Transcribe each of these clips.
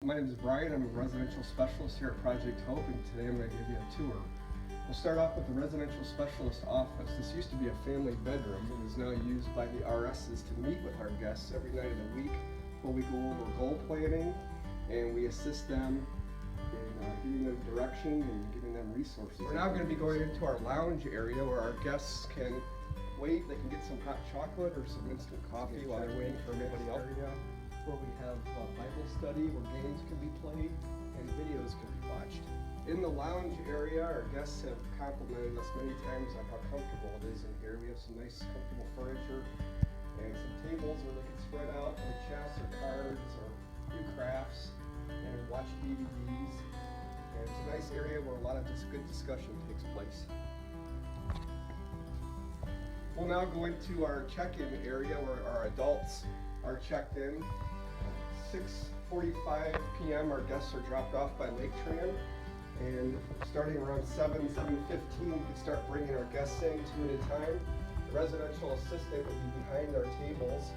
My name is Brian. I'm a residential specialist here at Project Hope, and today I'm going to give you a tour. We'll start off with the residential specialist office. This used to be a family bedroom. It is now used by the RSs to meet with our guests every night of the week where we go over goal planning and we assist them in giving them direction and giving them resources. We're now going to be going into our lounge area where our guests can wait. They can get some hot chocolate or some instant coffee while they're waiting for everybody else. Where we have Bible study, where games can be played and videos can be watched. In the lounge area, our guests have complimented us many times on how comfortable it is in here. We have some nice, comfortable furniture and some tables where they can spread out play chess or cards or do crafts and watch DVDs. And it's a nice area where a lot of good discussion takes place. We'll now go into our check-in area where our adults are checked in. 6:45 p.m. our guests are dropped off by Lake Tran, and starting around 7:15 we can start bringing our guests in two at a time. The residential assistant would be behind our tables.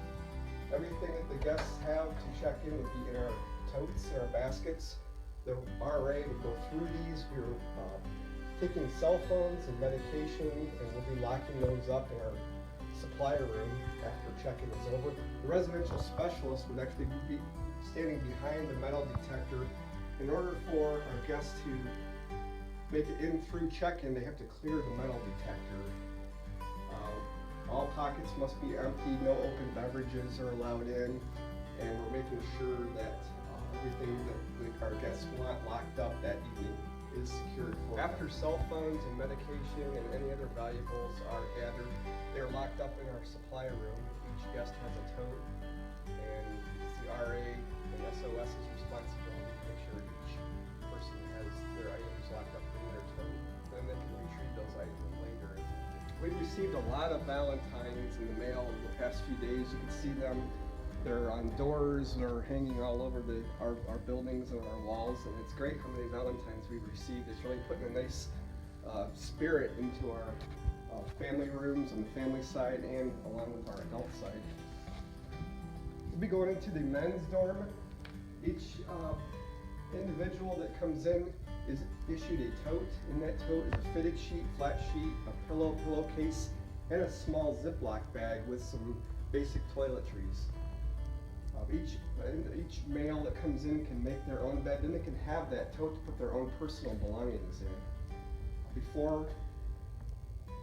Everything that the guests have to check in would be in our totes, in our baskets. The RA would go through these. We're taking cell phones and medication, and we'll be locking those up in our supply room after check-in is over. The residential specialist would actually be standing behind the metal detector. In order for our guests to make it in through check-in, they have to clear the metal detector. All pockets must be empty, no open beverages are allowed in, and we're making sure that everything that our guests want locked up that evening is secured for them. After cell phones and medication and any other valuables are gathered, they're locked up in our supply room. Each guest has a tote, and it's the RA and SOS's responsibility to make sure each person has their items locked up in their tote. Then they can retrieve those items later. We've received a lot of Valentines in the mail in the past few days. You can see them. They're on doors, they're hanging all over our buildings and our walls, and it's great how many Valentines we've received. It's really putting a nice spirit into our family rooms on the family side and along with our adult side. We'll be going into the men's dorm. Each individual that comes in is issued a tote. In that tote is a fitted sheet, flat sheet, a pillowcase, and a small Ziploc bag with some basic toiletries. Each male that comes in can make their own bed, then they can have that tote to put their own personal belongings in. Before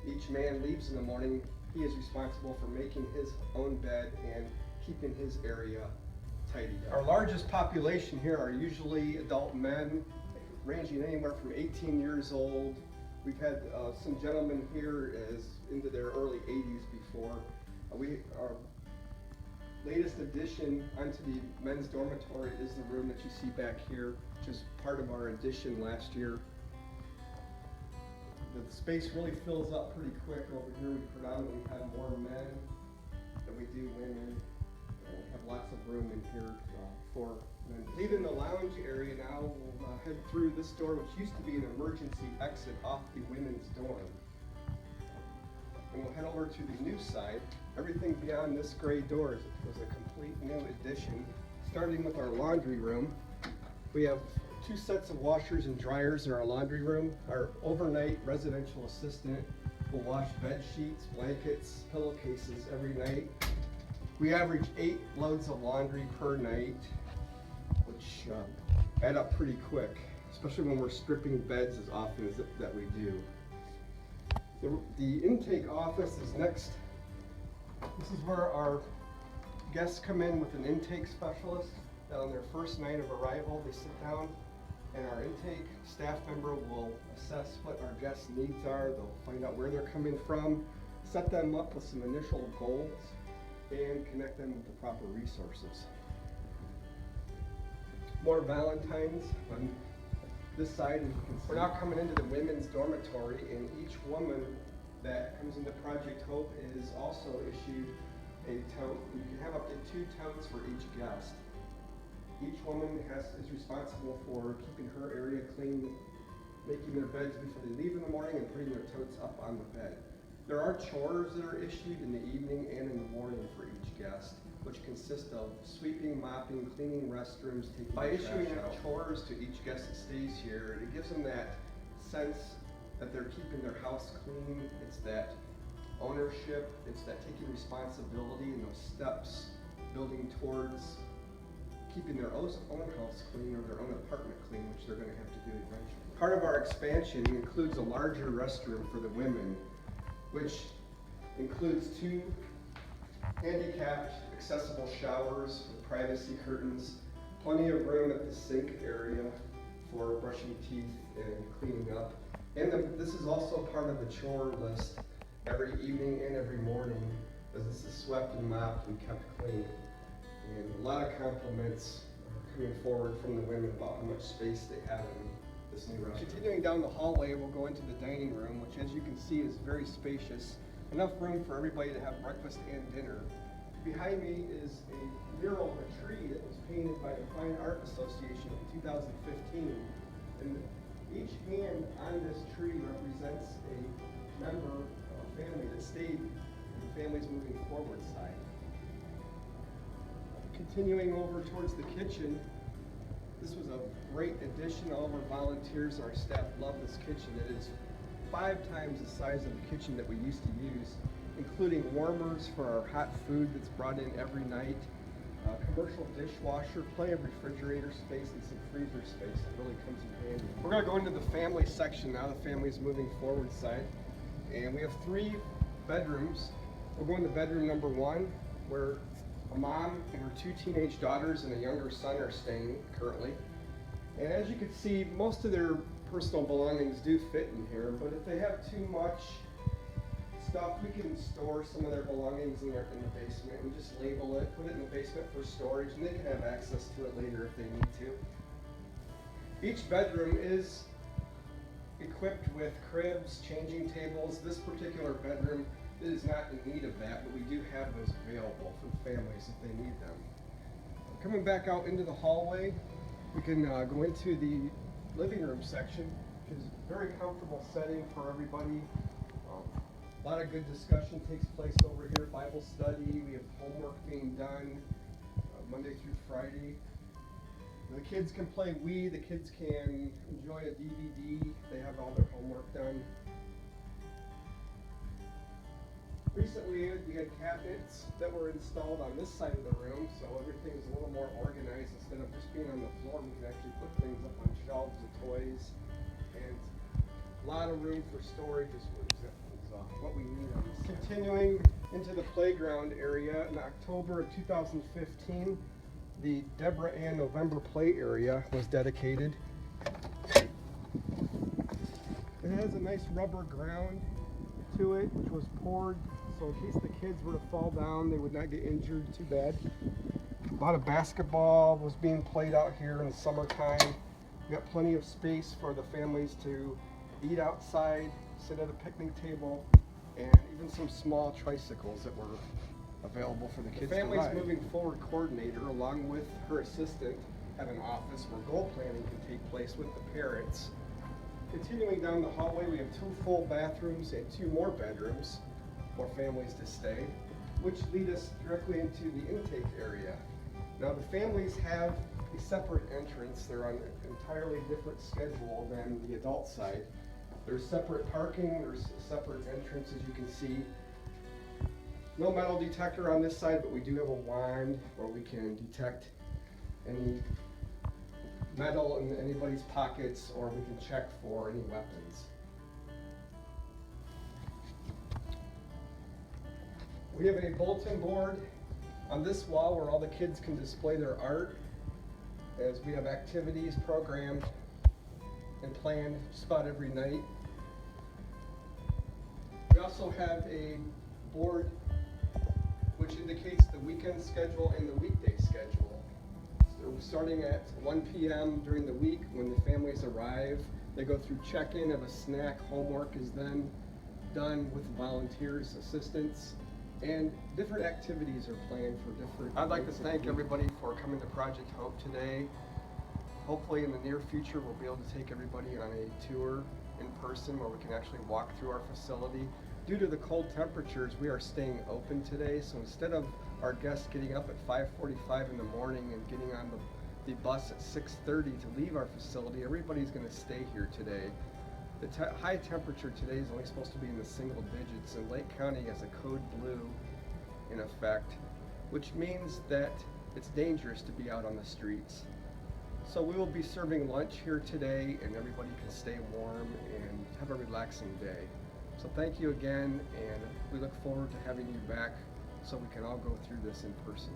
each man leaves in the morning, he is responsible for making his own bed and keeping his area tidy. Our largest population here are usually adult men, ranging anywhere from 18 years old. We've had some gentlemen here as into their early 80s before. Our latest addition onto the men's dormitory is the room that you see back here, which is part of our addition last year. The space really fills up pretty quick. Over here we predominantly have more men than we do women, and we have lots of room in here for men. Leaving the lounge area now, we'll head through this door, which used to be an emergency exit off the women's dorm. And we'll head over to the new side. Everything beyond this gray door was a complete new addition. Starting with our laundry room, we have 2 sets of washers and dryers in our laundry room. Our overnight residential assistant will wash bed sheets, blankets, pillowcases every night. We average 8 loads of laundry per night, which add up pretty quick, especially when we're stripping beds as often as that we do. The intake office is next. This is where our guests come in with an intake specialist. On their first night of arrival, they sit down and our intake staff member will assess what our guests' needs are. They'll find out where they're coming from, set them up with some initial goals, and connect them with the proper resources. More Valentines on this side, as you can see. We're now coming into the women's dormitory, and each woman that comes into Project Hope is also issued a tote. You can have up to 2 totes for each guest. Each woman is responsible for keeping her area clean, making their beds before they leave in the morning, and putting their totes up on the bed. There are chores that are issued in the evening and in the morning for each guest. which consist of sweeping, mopping, cleaning restrooms, taking By the trash issuing out. chores to each guest that stays here, it gives them that sense that they're keeping their house clean. It's that ownership, it's that taking responsibility and those steps building towards keeping their own house clean or their own apartment clean, which they're going to have to do eventually. Part of our expansion includes a larger restroom for the women, which includes 2 handicapped accessible showers with privacy curtains, plenty of room at the sink area for brushing teeth and cleaning up. And this is also part of the chore list every evening and every morning, as this is swept and mopped and kept clean. And a lot of compliments are coming forward from the women about how much space they have in this new restaurant. Continuing down the hallway, we'll go into the dining room, which as you can see is very spacious. Enough room for everybody to have breakfast and dinner. Behind me is a mural of a tree that was painted by the Fine Art Association in 2015. And each hand on this tree represents a member of a family that stayed in the family's moving forward side. Continuing over towards the kitchen, this was a great addition. All of our volunteers, our staff love this kitchen. It is 5 times the size of the kitchen that we used to use, including warmers for our hot food that's brought in every night, commercial dishwasher, plenty of refrigerator space, and some freezer space that really comes in handy. We're going to go into the family section now. The family's moving forward side, and we have 3 bedrooms. We'll go into bedroom number 1, where a mom and her 2 teenage daughters and a younger son are staying currently. And as you can see, most of their personal belongings do fit in here, but if they have too much stuff, we can store some of their belongings in the basement and just label it, put it in the basement for storage, and they can have access to it later if they need to. Each bedroom is equipped with cribs, changing tables. This particular bedroom is not in need of that, but we do have those available for families if they need them. Coming back out into the hallway, we can go into the living room section, which is a very comfortable setting for everybody. A lot of good discussion takes place over here. Bible study, we have homework being done Monday through Friday. The kids can play Wii, the kids can enjoy a DVD, they have all their homework done. Recently, we had cabinets that were installed on this side of the room, so everything is a little more organized. Instead of just being on the floor, we can actually put things up on shelves of toys, and a lot of room for storage is what we need on this. Continuing into the playground area, in October of 2015, the Deborah and November play area was dedicated. It has a nice rubber ground to it, which was poured so in case the kids were to fall down, they would not get injured too bad. A lot of basketball was being played out here in the summertime. We got plenty of space for the families to eat outside, sit at a picnic table, and even some small tricycles that were available for the kids to ride. The Family's Moving Forward coordinator, along with her assistant, have an office where goal planning can take place with the parents. Continuing down the hallway, we have 2 full bathrooms and 2 more bedrooms for families to stay, which lead us directly into the intake area. Now the families have a separate entrance. They're on an entirely different schedule than the adult side. There's separate parking, there's a separate entrance, as you can see. No metal detector on this side, but we do have a wand where we can detect any metal in anybody's pockets, or we can check for any weapons. We have a bulletin board on this wall where all the kids can display their art, as we have activities programmed and planned just about every night. We also have a board which indicates the weekend schedule and the weekday schedule. So starting at 1 p.m. during the week when the families arrive, they go through check-in of a snack. Homework is then done with volunteers, assistants, and different activities are planned for different. I'd like to thank everybody for coming to Project Hope today. Hopefully in the near future we'll be able to take everybody on a tour in person where we can actually walk through our facility. Due to the cold temperatures, we are staying open today, so instead of our guests getting up at 5:45 in the morning and getting on the bus at 6:30 to leave our facility. Everybody's going to stay here today. The high temperature today is only supposed to be in the single digits, and Lake County has a code blue in effect, which means that it's dangerous to be out on the streets. So we will be serving lunch here today, and everybody can stay warm and have a relaxing day. So thank you again, and we look forward to having you back so we can all go through this in person.